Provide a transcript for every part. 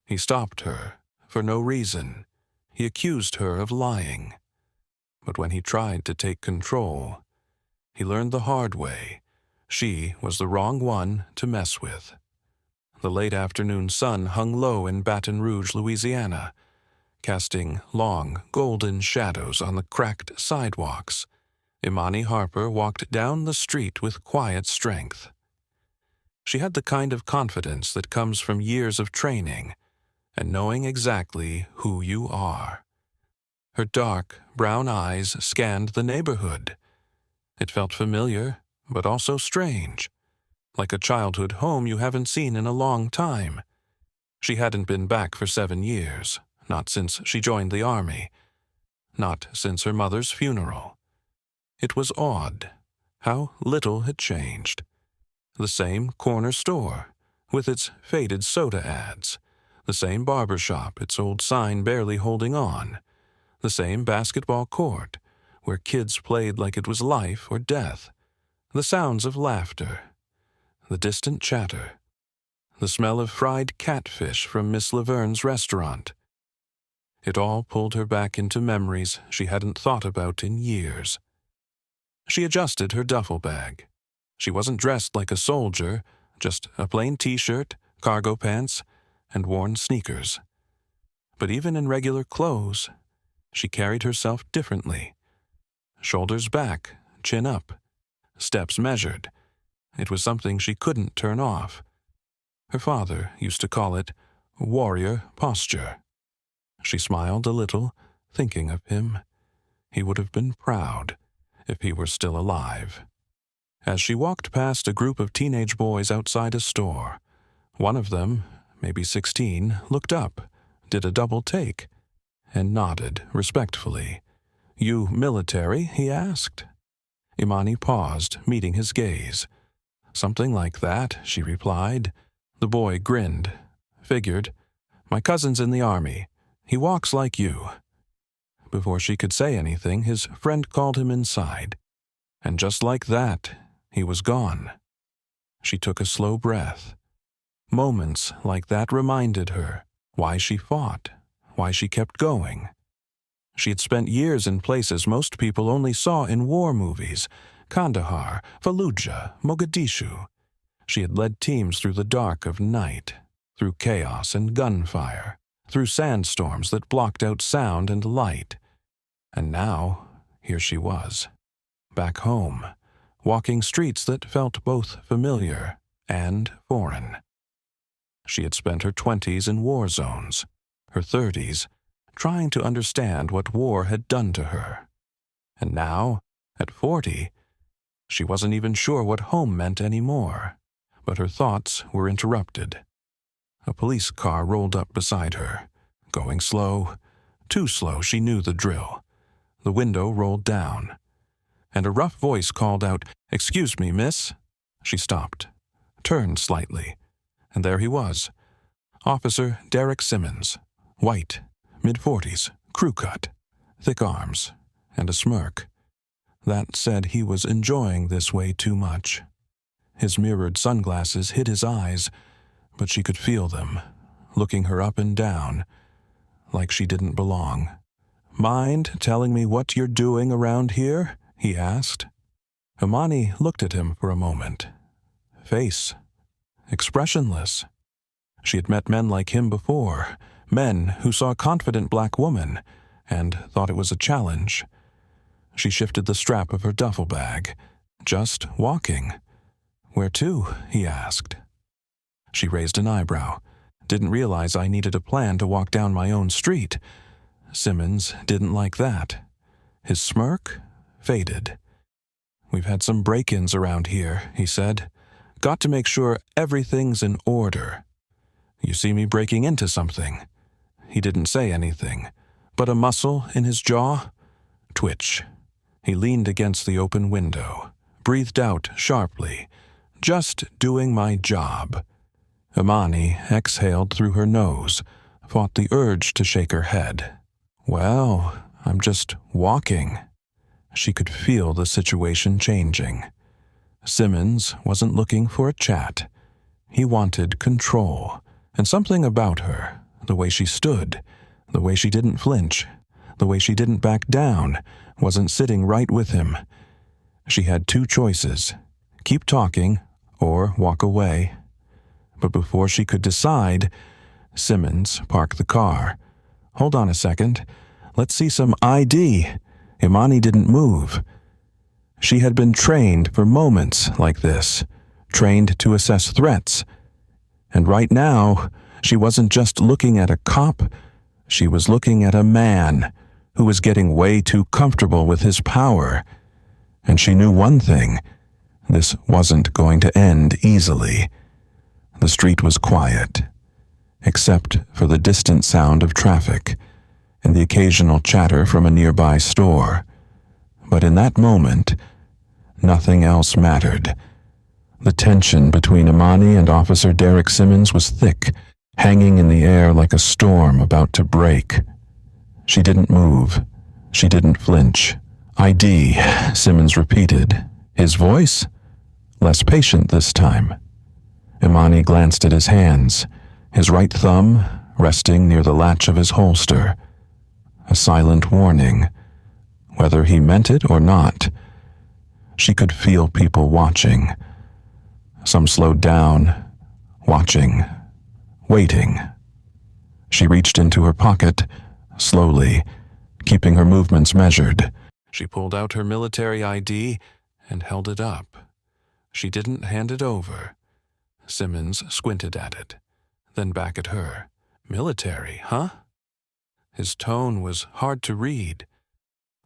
He stopped her, for no reason. He accused her of lying. But when he tried to take control, he learned the hard way. She was the wrong one to mess with. The late afternoon sun hung low in Baton Rouge, Louisiana, casting long, golden shadows on the cracked sidewalks. Imani Harper walked down the street with quiet strength. She had the kind of confidence that comes from years of training and knowing exactly who you are. Her dark, brown eyes scanned the neighborhood. It felt familiar, but also strange, like a childhood home you haven't seen in a long time. She hadn't been back for 7 years, not since she joined the army, not since her mother's funeral. It was odd how little had changed. The same corner store, with its faded soda ads, the same barber shop, its old sign barely holding on, the same basketball court, where kids played like it was life or death, the sounds of laughter, the distant chatter, the smell of fried catfish from Miss Laverne's restaurant. It all pulled her back into memories she hadn't thought about in years. She adjusted her duffel bag. She wasn't dressed like a soldier, just a plain t-shirt, cargo pants, and worn sneakers. But even in regular clothes, she carried herself differently. Shoulders back, chin up, steps measured. It was something she couldn't turn off. Her father used to call it warrior posture. She smiled a little, thinking of him. He would have been proud if he were still alive. As she walked past a group of teenage boys outside a store, one of them, maybe 16, looked up, did a double take, and nodded respectfully. "You military?" he asked. Imani paused, meeting his gaze. "Something like that," she replied. The boy grinned. "Figured. My cousin's in the army. He walks like you." Before she could say anything, his friend called him inside. And just like that, he was gone. She took a slow breath. Moments like that reminded her why she fought, why she kept going. She had spent years in places most people only saw in war movies: Kandahar, Fallujah, Mogadishu. She had led teams through the dark of night, through chaos and gunfire, through sandstorms that blocked out sound and light. And now, here she was, back home, walking streets that felt both familiar and foreign. She had spent her 20s in war zones, her 30s trying to understand what war had done to her. And now, at 40, she wasn't even sure what home meant anymore, but her thoughts were interrupted. A police car rolled up beside her, going slow, too slow. She knew the drill. The window rolled down, and a rough voice called out, "Excuse me, miss." She stopped, turned slightly, and there he was, Officer Derek Simmons, white, mid-40s, crew cut, thick arms, and a smirk. That said he was enjoying this way too much. His mirrored sunglasses hid his eyes, but she could feel them, looking her up and down, like she didn't belong. "Mind telling me what you're doing around here?" he asked. Imani looked at him for a moment. Face expressionless. She had met men like him before, men who saw a confident black woman and thought it was a challenge. She shifted the strap of her duffel bag. "Just walking." "Where to?" he asked. She raised an eyebrow. "Didn't realize I needed a plan to walk down my own street." Simmons didn't like that. His smirk faded. "We've had some break-ins around here," he said. "Got to make sure everything's in order." "You see me breaking into something?" He didn't say anything, but a muscle in his jaw twitch. He leaned against the open window, breathed out sharply. "Just doing my job." Imani exhaled through her nose, fought the urge to shake her head. "Well, I'm just walking." She could feel the situation changing. Simmons wasn't looking for a chat. He wanted control, and something about her, The way she stood, the way she didn't flinch, the way she didn't back down, wasn't sitting right with him. She had two choices: keep talking or walk away. But before she could decide, Simmons parked the car. "Hold on a second. Let's see some ID." Imani didn't move. She had been trained for moments like this, trained to assess threats. And right now, she wasn't just looking at a cop, she was looking at a man who was getting way too comfortable with his power. And she knew one thing: this wasn't going to end easily. The street was quiet, except for the distant sound of traffic and the occasional chatter from a nearby store. But in that moment, nothing else mattered. The tension between Imani and Officer Derek Simmons was thick, hanging in the air like a storm about to break. She didn't move. She didn't flinch. "ID," Simmons repeated. His voice? Less patient this time. Imani glanced at his hands, his right thumb resting near the latch of his holster. A silent warning. Whether he meant it or not, she could feel people watching. Some slowed down, watching, waiting. She reached into her pocket, slowly, keeping her movements measured. She pulled out her military ID and held it up. She didn't hand it over. Simmons squinted at it, then back at her. "Military, huh?" His tone was hard to read,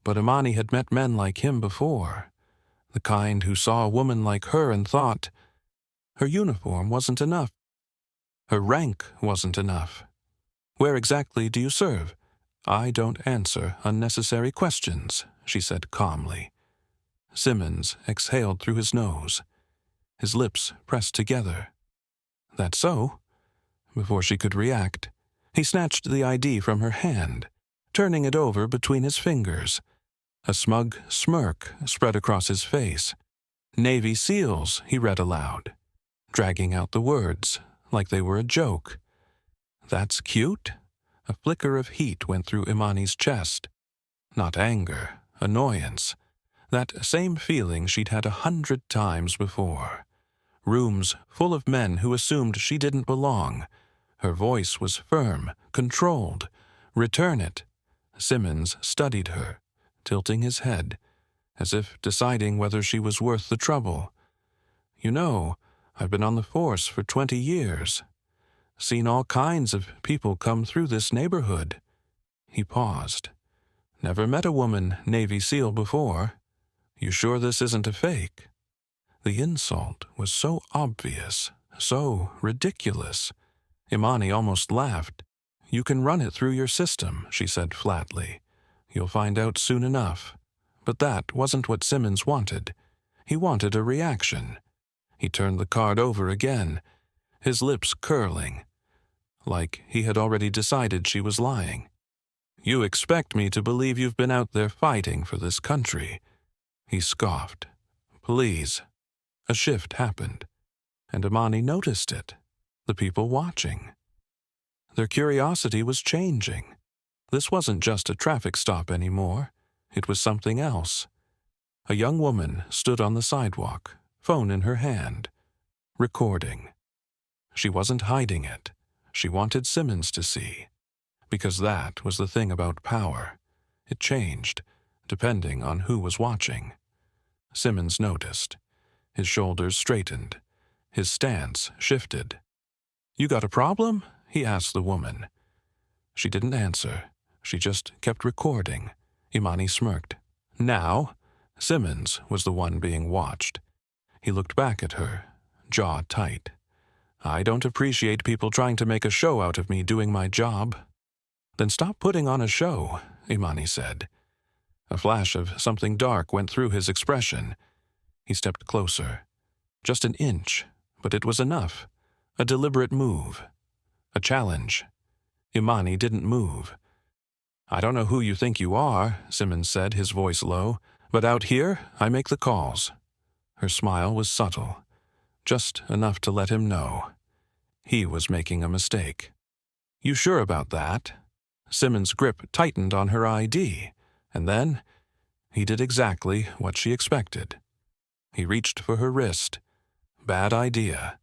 but Imani had met men like him before, the kind who saw a woman like her and thought, her uniform wasn't enough. Her rank wasn't enough. "Where exactly do you serve?" "I don't answer unnecessary questions," she said calmly. Simmons exhaled through his nose. His lips pressed together. "That so?" Before she could react, he snatched the ID from her hand, turning it over between his fingers. A smug smirk spread across his face. "Navy SEALs," he read aloud, dragging out the words like they were a joke. "That's cute?" A flicker of heat went through Imani's chest. Not anger, annoyance. That same feeling she'd had 100 times before. Rooms full of men who assumed she didn't belong. Her voice was firm, controlled. "Return it." Simmons studied her, tilting his head, as if deciding whether she was worth the trouble. "You know, I've been on the force for 20 years. Seen all kinds of people come through this neighborhood." He paused. "Never met a woman Navy SEAL before. You sure this isn't a fake?" The insult was so obvious, so ridiculous. Imani almost laughed. "You can run it through your system," she said flatly. "You'll find out soon enough." But that wasn't what Simmons wanted. He wanted a reaction. He turned the card over again, his lips curling, like he had already decided she was lying. "You expect me to believe you've been out there fighting for this country?" He scoffed. "Please." A shift happened, and Imani noticed it. The people watching. Their curiosity was changing. This wasn't just a traffic stop anymore. It was something else. A young woman stood on the sidewalk, phone in her hand, recording. She wasn't hiding it. She wanted Simmons to see. Because that was the thing about power. It changed, depending on who was watching. Simmons noticed. His shoulders straightened. His stance shifted. "You got a problem?" he asked the woman. She didn't answer. She just kept recording. Imani smirked. Now, Simmons was the one being watched. He looked back at her, jaw tight. "I don't appreciate people trying to make a show out of me doing my job." "Then stop putting on a show," Imani said. A flash of something dark went through his expression. He stepped closer. Just an inch, but it was enough. A deliberate move. A challenge. Imani didn't move. "I don't know who you think you are," Simmons said, his voice low, "but out here, I make the calls." Her smile was subtle, just enough to let him know. He was making a mistake. You sure about that? Simmons' grip tightened on her ID, and then he did exactly what she expected. He reached for her wrist. Bad idea.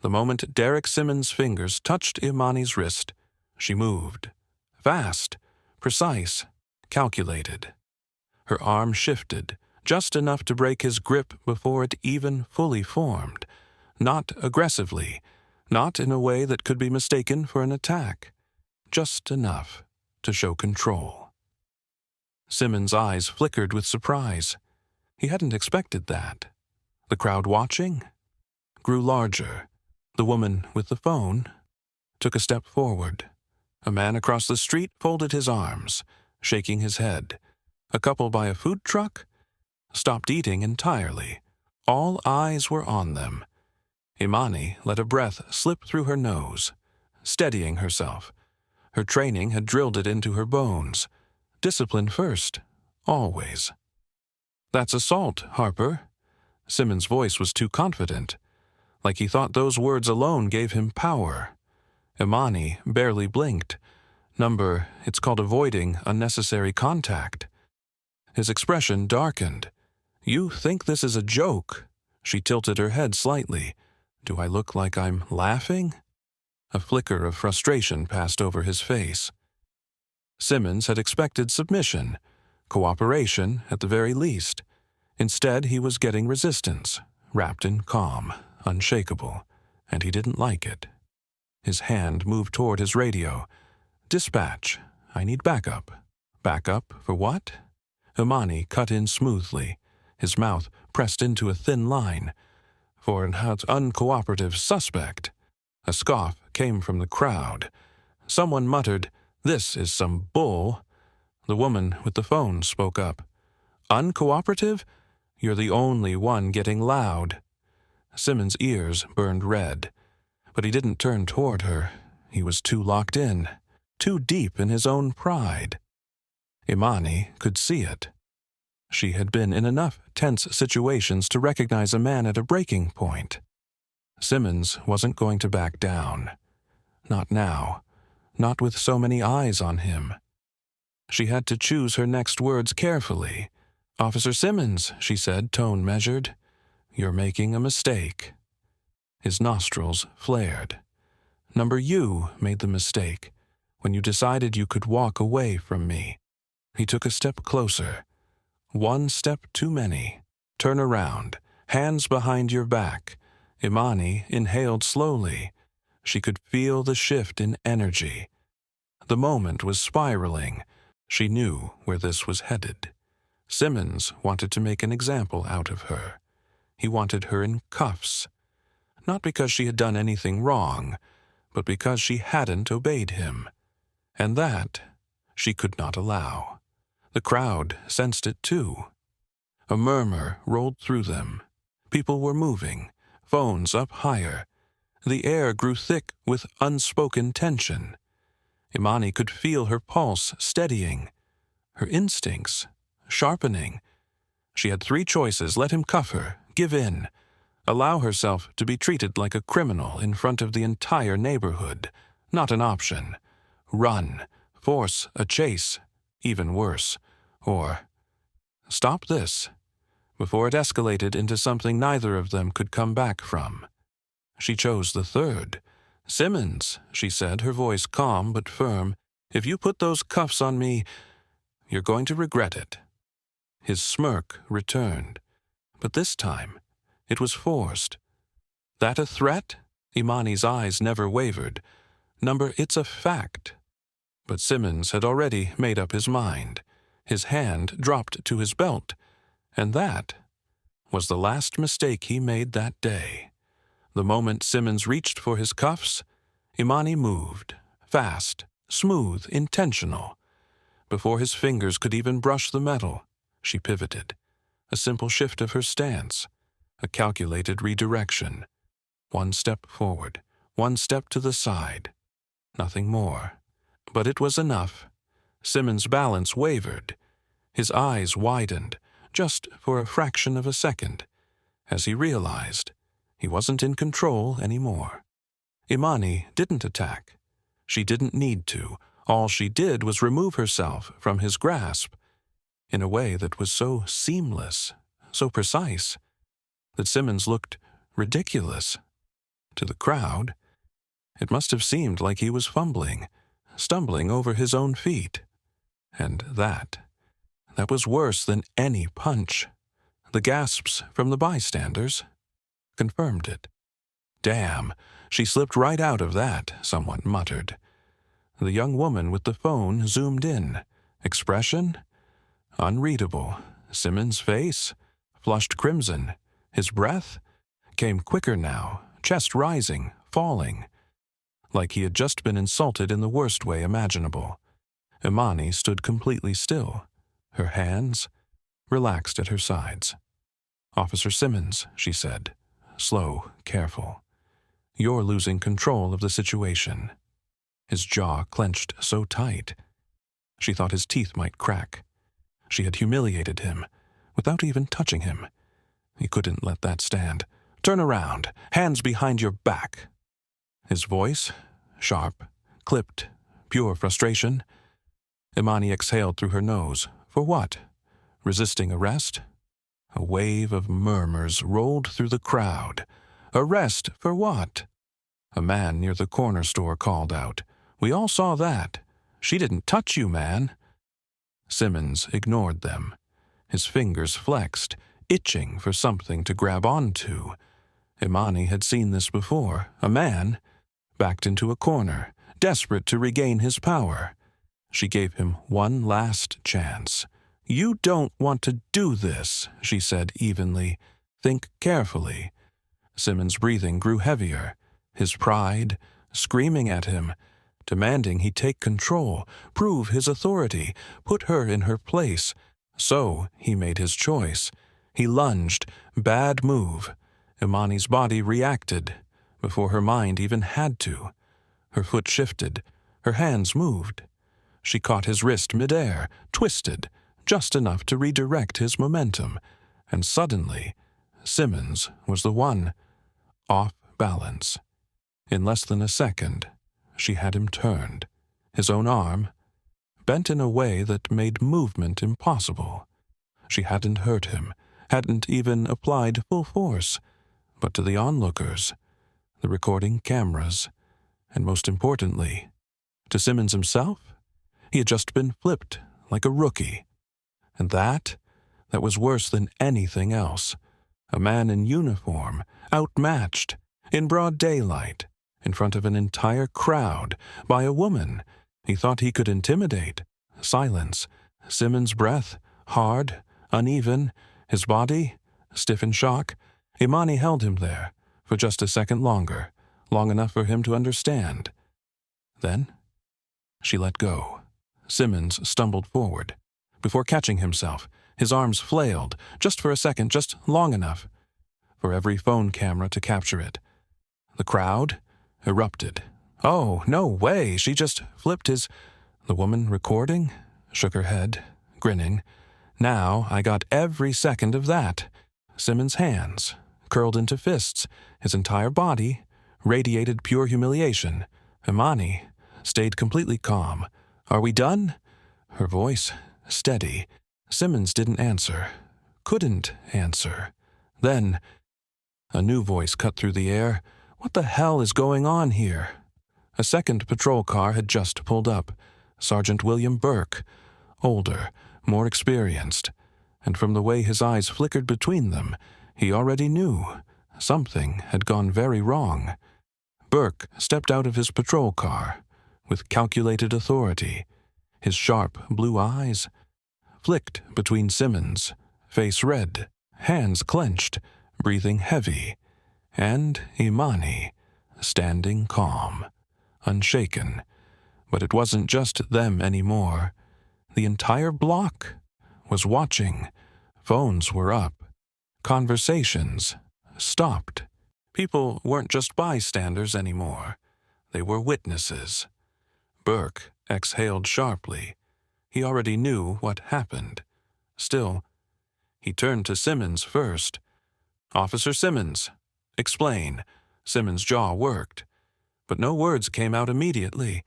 The moment Derek Simmons' fingers touched Imani's wrist, she moved. Fast, precise, calculated. Her arm shifted, just enough to break his grip before it even fully formed. Not aggressively, not in a way that could be mistaken for an attack. Just enough to show control. Simmons' eyes flickered with surprise. He hadn't expected that. The crowd watching grew larger. The woman with the phone took a step forward. A man across the street folded his arms, shaking his head. A couple by a food truck stopped eating entirely. All eyes were on them. Imani let a breath slip through her nose, steadying herself. Her training had drilled it into her bones. Discipline first, always. That's assault, Harper. Simmons' voice was too confident, like he thought those words alone gave him power. Imani barely blinked. It's called avoiding unnecessary contact. His expression darkened. You think this is a joke? She tilted her head slightly. Do I look like I'm laughing? A flicker of frustration passed over his face. Simmons had expected submission, cooperation at the very least. Instead, he was getting resistance, wrapped in calm, unshakable, and he didn't like it. His hand moved toward his radio. Dispatch. I need backup. Backup for what? Imani cut in smoothly, his mouth pressed into a thin line. For an uncooperative suspect. A scoff came from the crowd. Someone muttered, "This is some bull." The woman with the phone spoke up. Uncooperative? You're the only one getting loud. Simmons' ears burned red, but he didn't turn toward her. He was too locked in, too deep in his own pride. Imani could see it. She had been in enough tense situations to recognize a man at a breaking point. Simmons wasn't going to back down. Not now. Not with so many eyes on him. She had to choose her next words carefully. "Officer Simmons," she said, tone measured. "You're making a mistake." His nostrils flared. You made the mistake when you decided you could walk away from me." He took a step closer. One step too many. Turn around, hands behind your back. Imani inhaled slowly. She could feel the shift in energy. The moment was spiraling. She knew where this was headed. Simmons wanted to make an example out of her. He wanted her in cuffs. Not because she had done anything wrong, but because she hadn't obeyed him. And that she could not allow. The crowd sensed it too. A murmur rolled through them. People were moving, phones up higher. The air grew thick with unspoken tension. Imani could feel her pulse steadying, her instincts sharpening. She had three choices: let him cuff her, give in, allow herself to be treated like a criminal in front of the entire neighborhood. Not an option. Run, force a chase, even worse, or stop this before it escalated into something neither of them could come back from. She chose the third. "Simmons," she said, her voice calm but firm, "if you put those cuffs on me, you're going to regret it." His smirk returned, but this time it was forced. "That a threat?" Imani's eyes never wavered. "It's a fact." But Simmons had already made up his mind. His hand dropped to his belt, and that was the last mistake he made that day. The moment Simmons reached for his cuffs, Imani moved, fast, smooth, intentional. Before his fingers could even brush the metal, she pivoted. A simple shift of her stance, a calculated redirection. One step forward, one step to the side. Nothing more. But it was enough. Simmons' balance wavered. His eyes widened, just for a fraction of a second, as he realized he wasn't in control anymore. Imani didn't attack. She didn't need to. All she did was remove herself from his grasp in a way that was so seamless, so precise, that Simmons looked ridiculous. To the crowd, it must have seemed like he was fumbling, stumbling over his own feet. And that was worse than any punch. The gasps from the bystanders confirmed it. "Damn, she slipped right out of that," someone muttered. The young woman with the phone zoomed in. Expression? Unreadable. Simmons' face? Flushed crimson. His breath? Came quicker now, chest rising, falling. Like he had just been insulted in the worst way imaginable. Imani stood completely still, her hands relaxed at her sides. "Officer Simmons," she said, slow, careful. "You're losing control of the situation." His jaw clenched so tight. She thought his teeth might crack. She had humiliated him, without even touching him. He couldn't let that stand. "Turn around, hands behind your back." His voice, sharp, clipped, pure frustration. Imani exhaled through her nose. For what? Resisting arrest? A wave of murmurs rolled through the crowd. "Arrest for what?" A man near the corner store called out. "We all saw that. She didn't touch you, man." Simmons ignored them. His fingers flexed, itching for something to grab onto. Imani had seen this before. A man, backed into a corner, desperate to regain his power. She gave him one last chance. "You don't want to do this," she said evenly. "Think carefully." Simmons' breathing grew heavier, his pride screaming at him, demanding he take control, prove his authority, put her in her place. So he made his choice. He lunged. Bad move. Imani's body reacted before her mind even had to. Her foot shifted. Her hands moved. She caught his wrist midair, twisted, just enough to redirect his momentum, and suddenly, Simmons was the one, off balance. In less than a second, she had him turned, his own arm, bent in a way that made movement impossible. She hadn't hurt him, hadn't even applied full force, but to the onlookers, the recording cameras, and most importantly, to Simmons himself, he had just been flipped like a rookie. And that was worse than anything else. A man in uniform, outmatched, in broad daylight, in front of an entire crowd, by a woman he thought he could intimidate. Silence. Simmons' breath, hard, uneven, his body stiff in shock. Imani held him there for just a second longer, long enough for him to understand. Then she let go. Simmons stumbled forward. Before catching himself, his arms flailed, just for a second, just long enough for every phone camera to capture it. The crowd erupted. "Oh, no way, she just flipped his—" The woman recording shook her head, grinning. "Now I got every second of that." Simmons' hands curled into fists. His entire body radiated pure humiliation. Imani stayed completely calm. "Are we done?" Her voice steady. Simmons didn't answer. Couldn't answer. Then a new voice cut through the air. "What the hell is going on here?" A second patrol car had just pulled up. Sergeant William Burke, older, more experienced, and from the way his eyes flickered between them, he already knew something had gone very wrong. Burke stepped out of his patrol car with calculated authority. His sharp blue eyes flicked between Simmons, face red, hands clenched, breathing heavy, and Imani, standing calm, unshaken. But it wasn't just them anymore. The entire block was watching. Phones were up. Conversations stopped. People weren't just bystanders anymore. They were witnesses. Burke exhaled sharply. He already knew what happened. Still, he turned to Simmons first. "Officer Simmons, explain." Simmons' jaw worked, but no words came out immediately.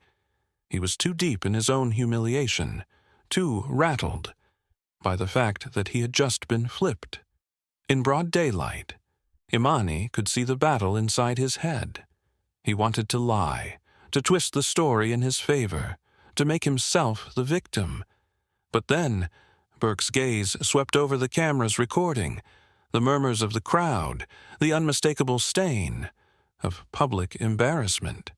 He was too deep in his own humiliation, too rattled by the fact that he had just been flipped. In broad daylight, Imani could see the battle inside his head. He wanted to lie, to twist the story in his favor, to make himself the victim. But then, Burke's gaze swept over the camera's recording, the murmurs of the crowd, the unmistakable stain of public embarrassment.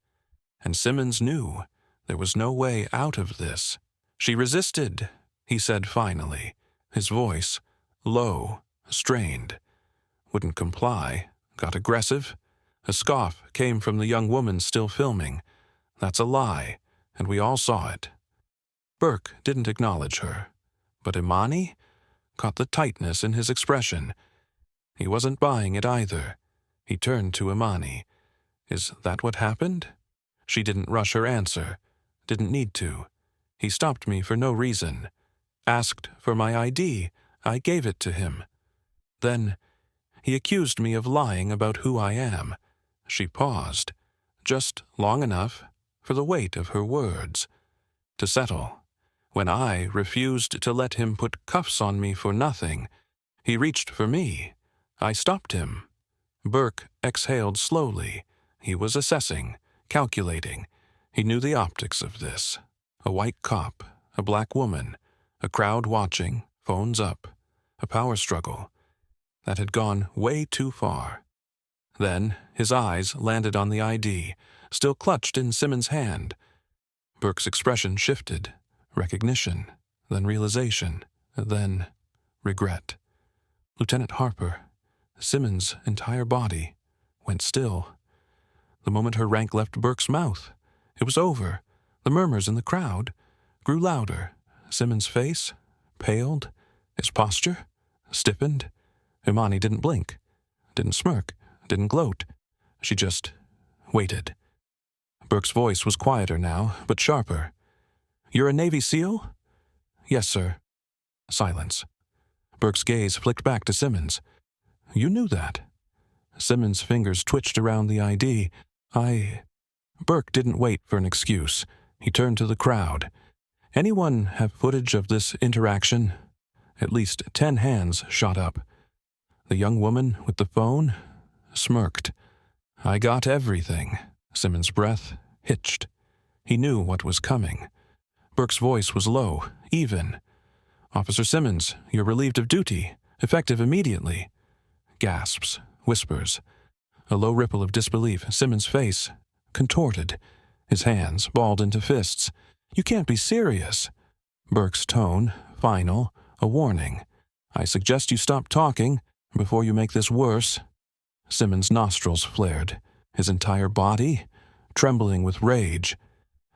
And Simmons knew there was no way out of this. "She resisted," he said finally, his voice low, strained. "Wouldn't comply, got aggressive." A scoff came from the young woman still filming. "That's a lie, and we all saw it." Burke didn't acknowledge her, but Imani caught the tightness in his expression. He wasn't buying it either. He turned to Imani. "Is that what happened?" She didn't rush her answer, didn't need to. "He stopped me for no reason. Asked for my ID, I gave it to him. Then he accused me of lying about who I am." She paused, just long enough for the weight of her words to settle. "When I refused to let him put cuffs on me for nothing, he reached for me. I stopped him." Burke exhaled slowly. He was assessing, calculating. He knew the optics of this. A white cop, a black woman, a crowd watching, phones up, a power struggle that had gone way too far. Then his eyes landed on the ID, still clutched in Simmons' hand. Burke's expression shifted. Recognition, then realization, then regret. Lieutenant Harper, Simmons' entire body, went still. The moment her rank left Burke's mouth, it was over. The murmurs in the crowd grew louder. Simmons' face paled, his posture stiffened. Imani didn't blink, didn't smirk, didn't gloat. She just waited. Burke's voice was quieter now, but sharper. "You're a Navy SEAL?" "Yes, sir." Silence. Burke's gaze flicked back to Simmons. "You knew that." Simmons' fingers twitched around the ID. Burke didn't wait for an excuse. He turned to the crowd. "Anyone have footage of this interaction?" At least 10 hands shot up. The young woman with the phone smirked. "I got everything." Simmons' breath hitched. He knew what was coming. Burke's voice was low, even. "Officer Simmons, you're relieved of duty, effective immediately." Gasps, whispers. A low ripple of disbelief. Simmons' face contorted, his hands balled into fists. "You can't be serious." Burke's tone, final, a warning. "I suggest you stop talking before you make this worse." Simmons' nostrils flared, his entire body trembling with rage,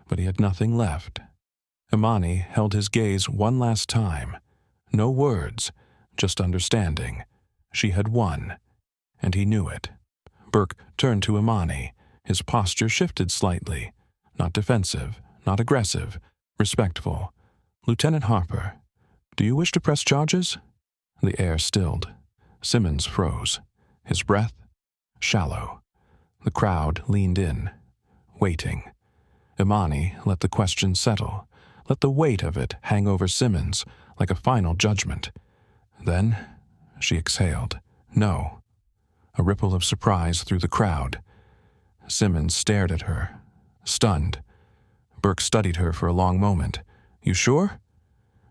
but he had nothing left. Imani held his gaze one last time. No words, just understanding. She had won, and he knew it. Burke turned to Imani. His posture shifted slightly. Not defensive, not aggressive, respectful. "Lieutenant Harper, do you wish to press charges?" The air stilled. Simmons froze. His breath shallow. The crowd leaned in, waiting. Imani let the question settle, let the weight of it hang over Simmons like a final judgment. Then she exhaled. "No." A ripple of surprise through the crowd. Simmons stared at her, stunned. Burke studied her for a long moment. "You sure?"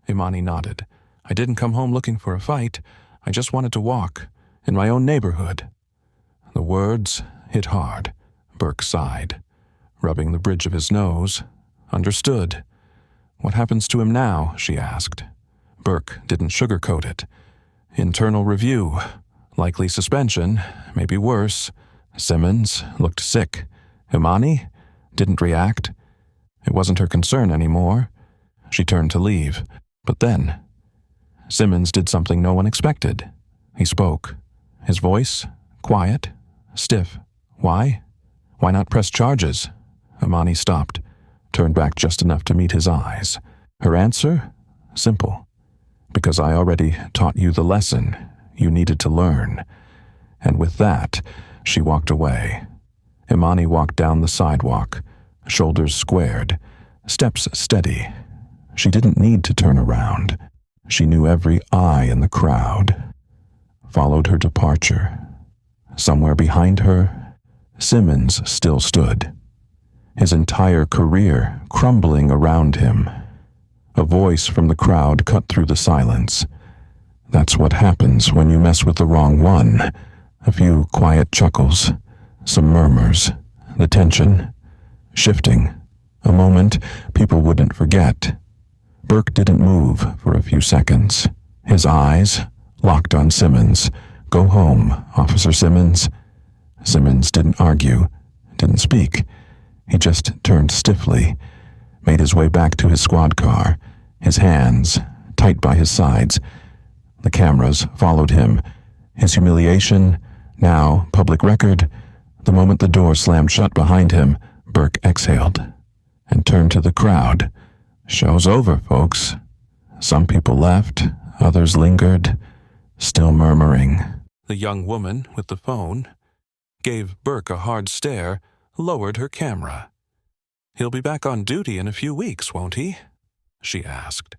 Imani nodded. "I didn't come home looking for a fight. I just wanted to walk, in my own neighborhood." The words hit hard. Burke sighed, rubbing the bridge of his nose. "Understood." "What happens to him now?" she asked. Burke didn't sugarcoat it. "Internal review. Likely suspension, maybe worse." Simmons looked sick. Imani didn't react. It wasn't her concern anymore. She turned to leave. But then, Simmons did something no one expected. He spoke. His voice, quiet, stiff. "Why? Why not press charges?" Imani stopped, turned back just enough to meet his eyes. Her answer? Simple. "Because I already taught you the lesson you needed to learn." And with that, she walked away. Imani walked down the sidewalk, shoulders squared. steps steady. She didn't need to turn around. She knew every eye in the crowd. Followed her departure. Somewhere behind her, Simmons still stood, his entire career crumbling around him. A voice from the crowd cut through the silence. That's what happens when you mess with the wrong one. A few quiet chuckles, some murmurs, the tension shifting. A moment people wouldn't forget. Burke didn't move for a few seconds, his eyes locked on Simmons. "Go home, Officer Simmons." Simmons didn't argue, didn't speak. He just turned stiffly, made his way back to his squad car, his hands tight by his sides. The cameras followed him. His humiliation, now public record. The moment the door slammed shut behind him, Burke exhaled and turned to the crowd. "Show's over, folks." Some people left, others lingered, still murmuring. The young woman with the phone gave Burke a hard stare, lowered her camera. "He'll be back on duty in a few weeks, won't he?" she asked.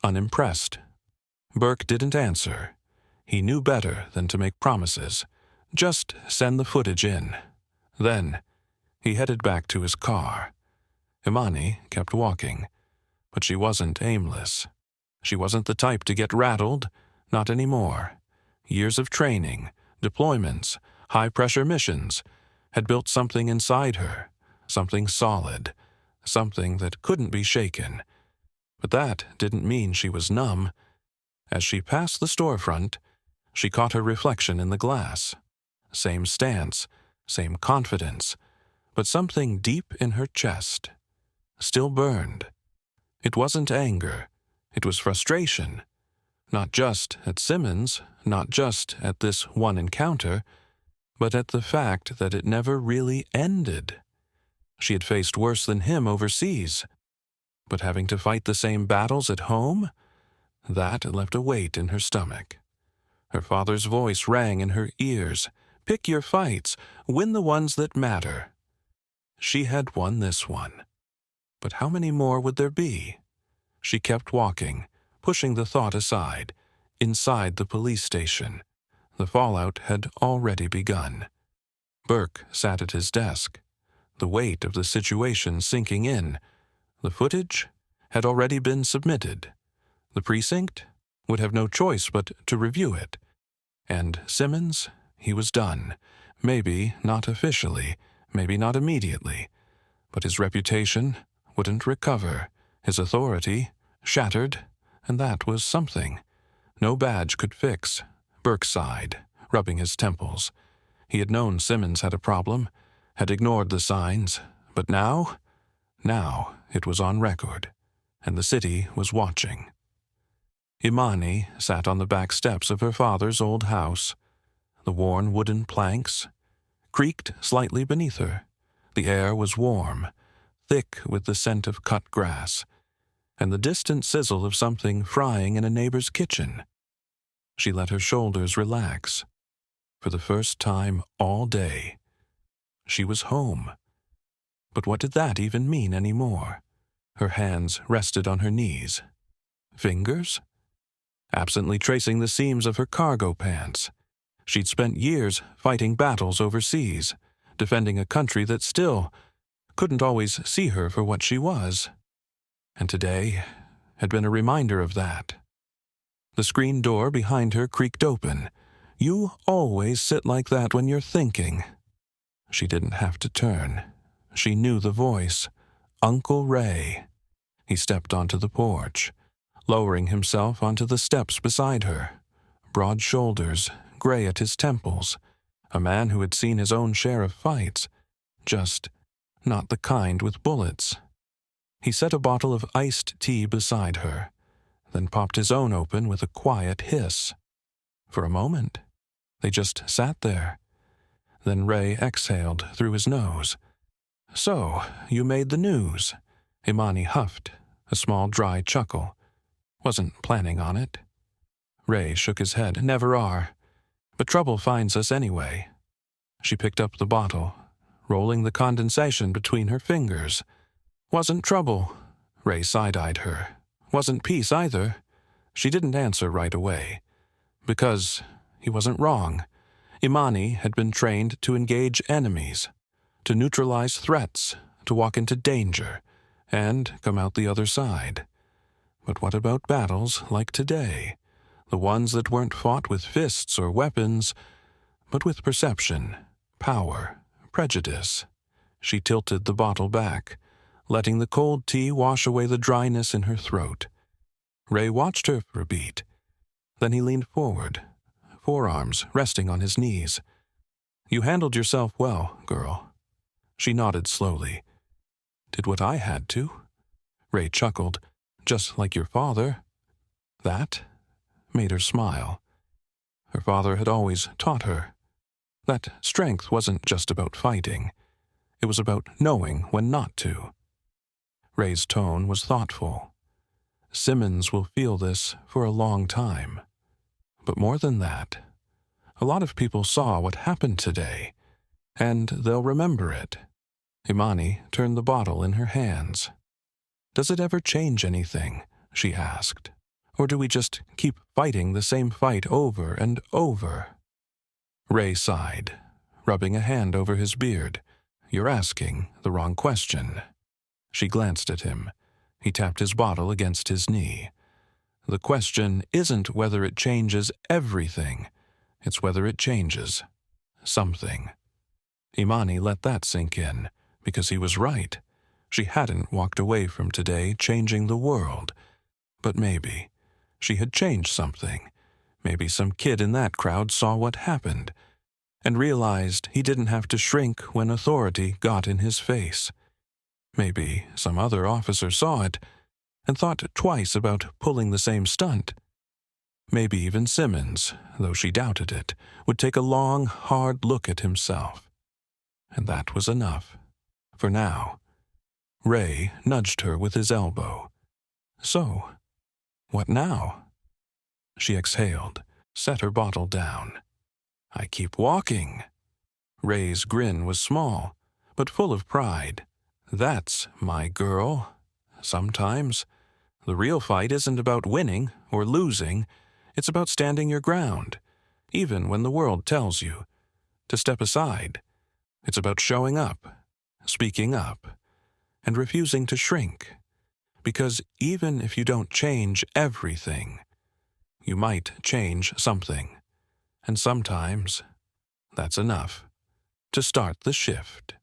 Unimpressed, Burke didn't answer. He knew better than to make promises. Just send the footage in. Then he headed back to his car. Imani kept walking, but she wasn't aimless. She wasn't the type to get rattled, not anymore. Years of training, deployments, high-pressure missions had built something inside her, something solid, something that couldn't be shaken. But that didn't mean she was numb. As she passed the storefront, she caught her reflection in the glass. Same stance, same confidence, but something deep in her chest still burned. It wasn't anger, it was frustration. Not just at Simmons, not just at this one encounter, but at the fact that it never really ended. She had faced worse than him overseas, but having to fight the same battles at home, that left a weight in her stomach. Her father's voice rang in her ears. "Pick your fights, win the ones that matter." She had won this one. But how many more would there be? She kept walking, pushing the thought aside. Inside the police station, the fallout had already begun. Burke sat at his desk, the weight of the situation sinking in. The footage had already been submitted. The precinct would have no choice but to review it. And Simmons, he was done. Maybe not officially, maybe not immediately, but his reputation wouldn't recover, his authority shattered, and that was something no badge could fix. Burke sighed, rubbing his temples. He had known Simmons had a problem, had ignored the signs, but now it was on record, and the city was watching. Imani sat on the back steps of her father's old house. The worn wooden planks creaked slightly beneath her. The air was warm, thick with the scent of cut grass, and the distant sizzle of something frying in a neighbor's kitchen. She let her shoulders relax. For the first time all day, she was home. But what did that even mean anymore? Her hands rested on her knees. Fingers? Absently tracing the seams of her cargo pants. She'd spent years fighting battles overseas, defending a country that still couldn't always see her for what she was. And today had been a reminder of that. The screen door behind her creaked open. "You always sit like that when you're thinking." She didn't have to turn. She knew the voice. Uncle Ray. He stepped onto the porch, lowering himself onto the steps beside her. Broad shoulders, gray at his temples. A man who had seen his own share of fights. Just not the kind with bullets. He set a bottle of iced tea beside her, then popped his own open with a quiet hiss. For a moment, they just sat there. Then Ray exhaled through his nose. "So, you made the news." Imani huffed, a small dry chuckle. "Wasn't planning on it." Ray shook his head. "Never are. But trouble finds us anyway." She picked up the bottle, rolling the condensation between her fingers. Wasn't trouble. Ray side-eyed her. Wasn't peace either. She didn't answer right away. Because he wasn't wrong. Imani had been trained to engage enemies, to neutralize threats, to walk into danger, and come out the other side. But what about battles like today? The ones that weren't fought with fists or weapons, but with perception, power, prejudice. She tilted the bottle back, letting the cold tea wash away the dryness in her throat. Ray watched her for a beat. Then he leaned forward, forearms resting on his knees. You handled yourself well, girl. She nodded slowly. Did what I had to. Ray chuckled. Just like your father. That made her smile. Her father had always taught her that strength wasn't just about fighting. It was about knowing when not to. Ray's tone was thoughtful. Simmons will feel this for a long time. But more than that, a lot of people saw what happened today, and they'll remember it. Imani turned the bottle in her hands. Does it ever change anything? She asked. Or do we just keep fighting the same fight over and over? Ray sighed, rubbing a hand over his beard. You're asking the wrong question. She glanced at him. He tapped his bottle against his knee. The question isn't whether it changes everything. It's whether it changes something. Imani let that sink in, because he was right. She hadn't walked away from today changing the world. But maybe she had changed something. Maybe some kid in that crowd saw what happened and realized he didn't have to shrink when authority got in his face. Maybe some other officer saw it and thought twice about pulling the same stunt. Maybe even Simmons, though she doubted it, would take a long, hard look at himself. And that was enough. For now. Ray nudged her with his elbow. So, what now? She exhaled, set her bottle down. I keep walking. Ray's grin was small, but full of pride. That's my girl. Sometimes. The real fight isn't about winning or losing. It's about standing your ground, even when the world tells you to step aside. It's about showing up, speaking up, and refusing to shrink. Because even if you don't change everything, you might change something. And sometimes that's enough to start the shift.